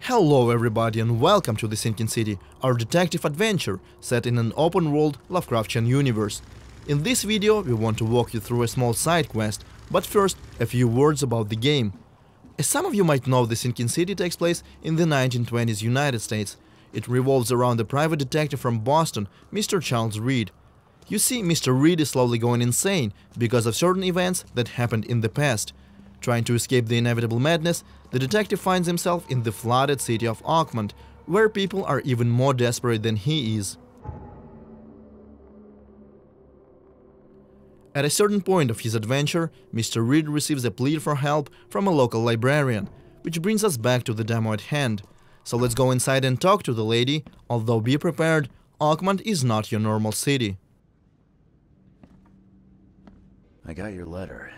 Hello everybody and welcome to the Sinking City, our detective adventure set in an open-world Lovecraftian universe. In this video we want to walk you through a small side quest, but first a few words about the game. As some of you might know, the Sinking City takes place in the 1920s United States. It revolves around a private detective from Boston, Mr. Charles Reed. You see, Mr. Reed is slowly going insane because of certain events that happened in the past. Trying to escape the inevitable madness, the detective finds himself in the flooded city of Oakmont, where people are even more desperate than he is. At a certain point of his adventure, Mr. Reed receives a plea for help from a local librarian, which brings us back to the demo at hand. So let's go inside and talk to the lady, although be prepared, Oakmont is not your normal city. I got your letter.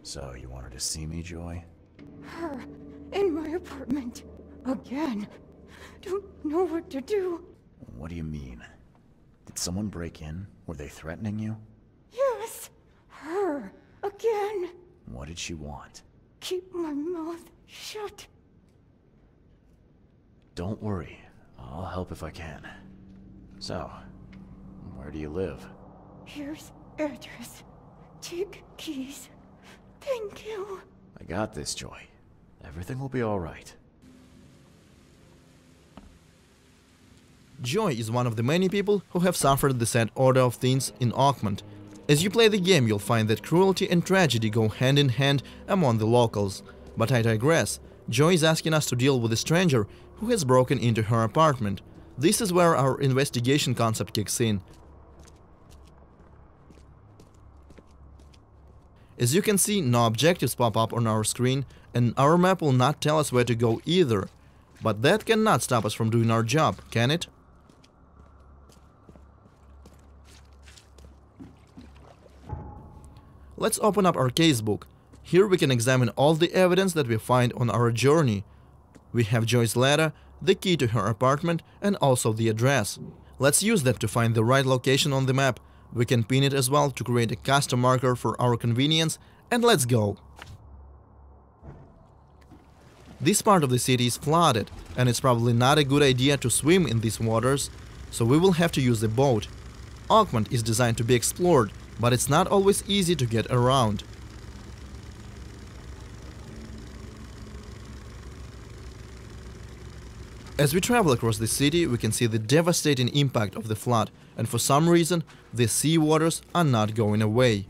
So, you wanted to see me, Joy? Her in my apartment. Again. Don't know what to do. What do you mean? Did someone break in? Were they threatening you? Yes. Her. Again. What did she want? Keep my mouth shut. Don't worry. I'll help if I can. So, where do you live? Here's address. Take keys. Thank you. I got this, Joy. Everything will be alright. Joy is one of the many people who have suffered the sad order of things in Oakmont. As you play the game, you'll find that cruelty and tragedy go hand in hand among the locals. But I digress. Joy is asking us to deal with a stranger who has broken into her apartment. This is where our investigation concept kicks in. As you can see, no objectives pop up on our screen, and our map will not tell us where to go either. But that cannot stop us from doing our job, can it? Let's open up our casebook. Here we can examine all the evidence that we find on our journey. We have Joy's letter, the key to her apartment, and also the address. Let's use that to find the right location on the map. We can pin it as well to create a custom marker for our convenience, and let's go! This part of the city is flooded, and it's probably not a good idea to swim in these waters, so we will have to use a boat. Oakmont is designed to be explored, but it's not always easy to get around. As we travel across the city, we can see the devastating impact of the flood, and for some reason, the sea waters are not going away.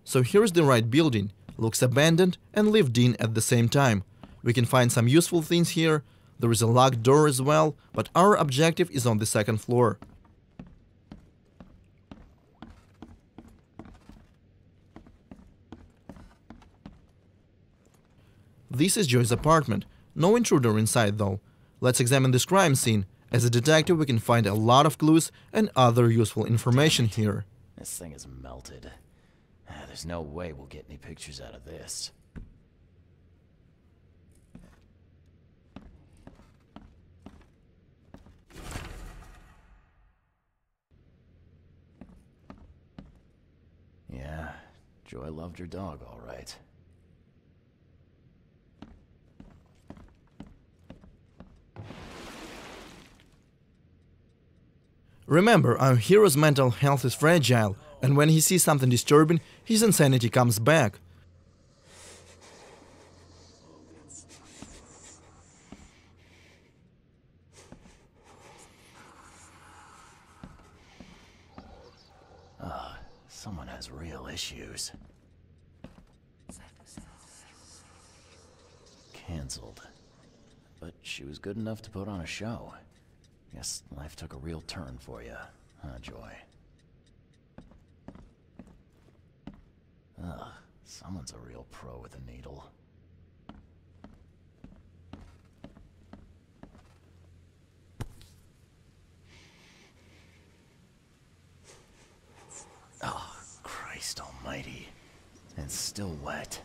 So here's the right building. Looks abandoned and lived in at the same time. We can find some useful things here. There is a locked door as well, but our objective is on the second floor. This is Joy's apartment. No intruder inside though. Let's examine this crime scene. As a detective, we can find a lot of clues and other useful information here. This thing is melted. There's no way we'll get any pictures out of this. Yeah, Joy loved her dog, all right. Remember, our hero's mental health is fragile, and when he sees something disturbing, his insanity comes back. Someone has real issues. Cancelled. But she was good enough to put on a show. Guess life took a real turn for you, huh, Joy? Ugh, someone's a real pro with a needle. Oh, Christ almighty. And still wet.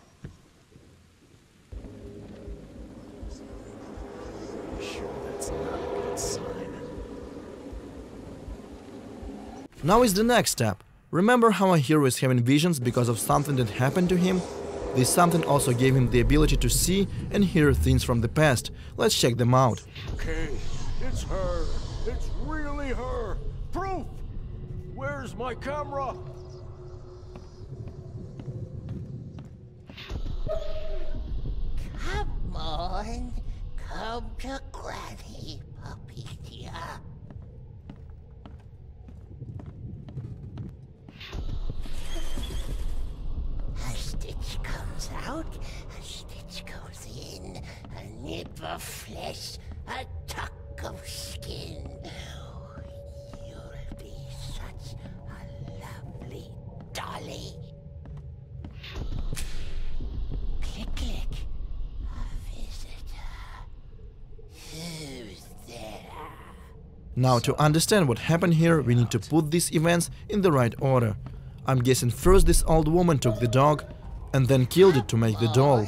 Now is the next step. Remember how our hero is having visions because of something that happened to him? This something also gave him the ability to see and hear things from the past. Let's check them out. Okay, it's her. It's really her. Proof! Where's my camera? Come on, come to Granny, puppy dear. A stitch comes out, a stitch goes in, a nip of flesh, a tuck of skin. You'll be such a lovely dolly. Click, click. A visitor. Who's there? Now, to understand what happened here, we need to put these events in the right order. I'm guessing first this old woman took the dog and then killed it to make the doll.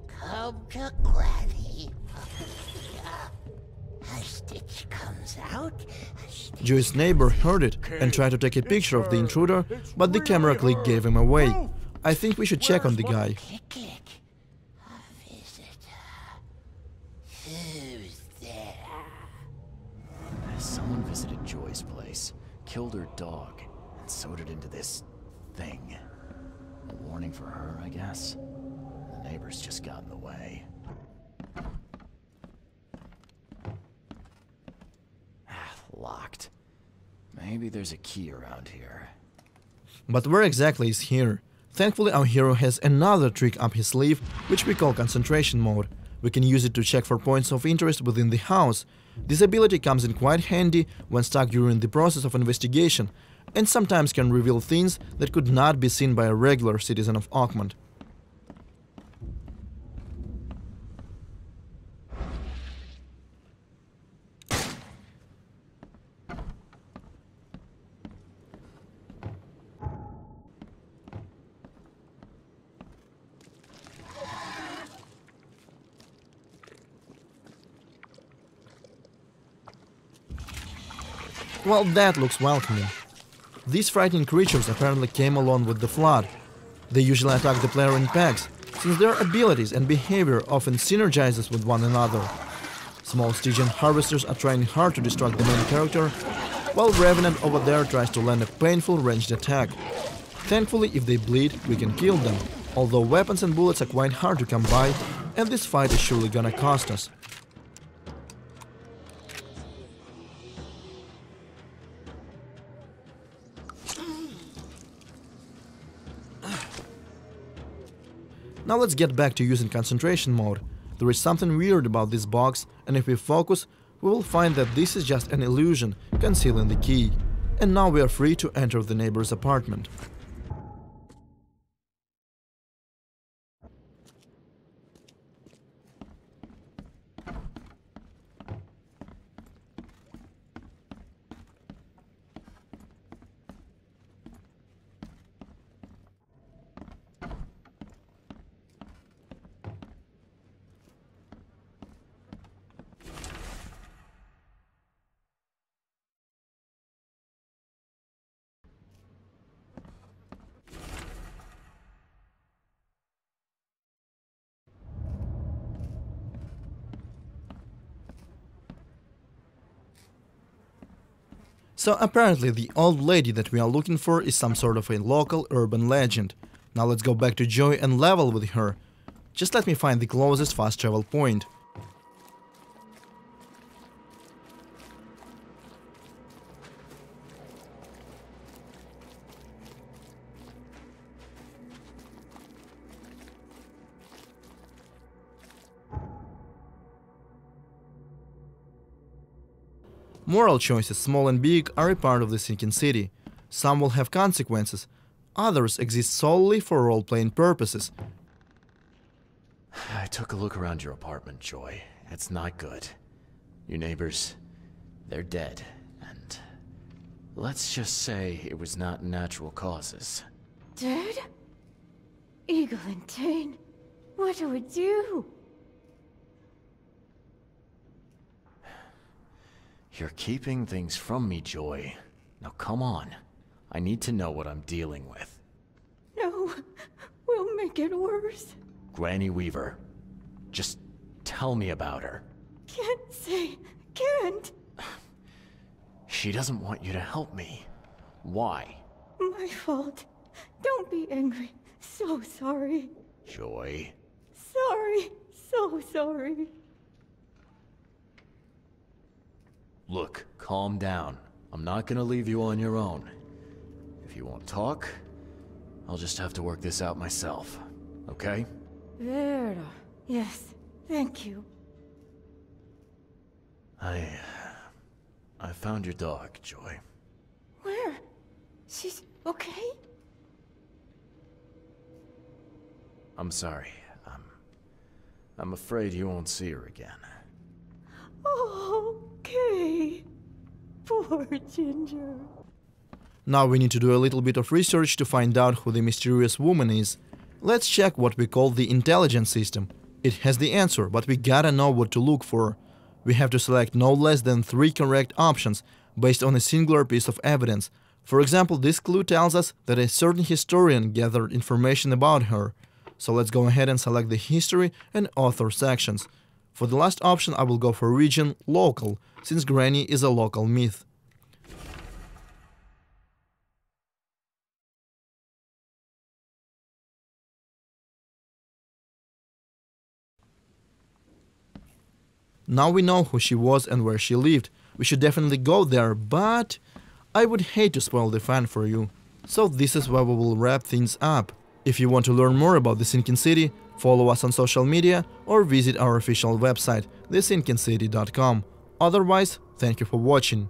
Come to Granny, puppy dear. A stitch comes out, a stitch Joey's neighbor heard it and tried to take a picture of the intruder, but the camera click gave him away. I think we should check on the guy. click, click. A visitor. Who's there? Someone visited Joy's place, killed her dog, and sewed it into this thing. A warning for her, I guess. The neighbors just got in the way. Locked. Maybe there's a key around here. But where exactly is here? Thankfully, our hero has another trick up his sleeve, which we call concentration mode. We can use it to check for points of interest within the house. This ability comes in quite handy when stuck during the process of investigation, and sometimes can reveal things that could not be seen by a regular citizen of Oakmont. Well, that looks welcoming. These frightening creatures apparently came along with the flood. They usually attack the player in packs, since their abilities and behavior often synergizes with one another. Small Stygian harvesters are trying hard to distract the main character, while Revenant over there tries to land a painful ranged attack. Thankfully, if they bleed, we can kill them, although weapons and bullets are quite hard to come by, and this fight is surely gonna cost us. Now let's get back to using concentration mode. There is something weird about this box, and if we focus, we will find that this is just an illusion concealing the key. And now we are free to enter the neighbor's apartment. So apparently the old lady that we are looking for is some sort of a local urban legend. Now let's go back to Joy and level with her. Just let me find the closest fast travel point. Moral choices, small and big, are a part of the sinking city. Some will have consequences, others exist solely for role-playing purposes. I took a look around your apartment, Joy. It's not good. Your neighbors, they're dead, and let's just say it was not natural causes. Dead? Eagle and Tane, what do we do? You're keeping things from me, Joy. Now come on. I need to know what I'm dealing with. No, we'll make it worse. Granny Weaver. Just tell me about her. Can't say, can't. She doesn't want you to help me. Why? My fault. Don't be angry. So sorry. Joy. Sorry. So sorry. Look, calm down. I'm not gonna leave you on your own. If you won't talk, I'll just have to work this out myself. Okay? Vera. Yes, thank you. I found your dog, Joy. Where? She's okay? I'm sorry. I'm afraid you won't see her again. Okay. Poor Ginger. Now we need to do a little bit of research to find out who the mysterious woman is. Let's check what we call the intelligence system. It has the answer, but we gotta know what to look for. We have to select no less than 3 correct options based on a singular piece of evidence. For example, this clue tells us that a certain historian gathered information about her. So let's go ahead and select the history and author sections. For the last option, I will go for region local, since Granny is a local myth. Now we know who she was and where she lived. We should definitely go there, but I would hate to spoil the fun for you. So this is where we will wrap things up. If you want to learn more about the Sinking City, follow us on social media or visit our official website, thesinkincity.com. Otherwise, thank you for watching.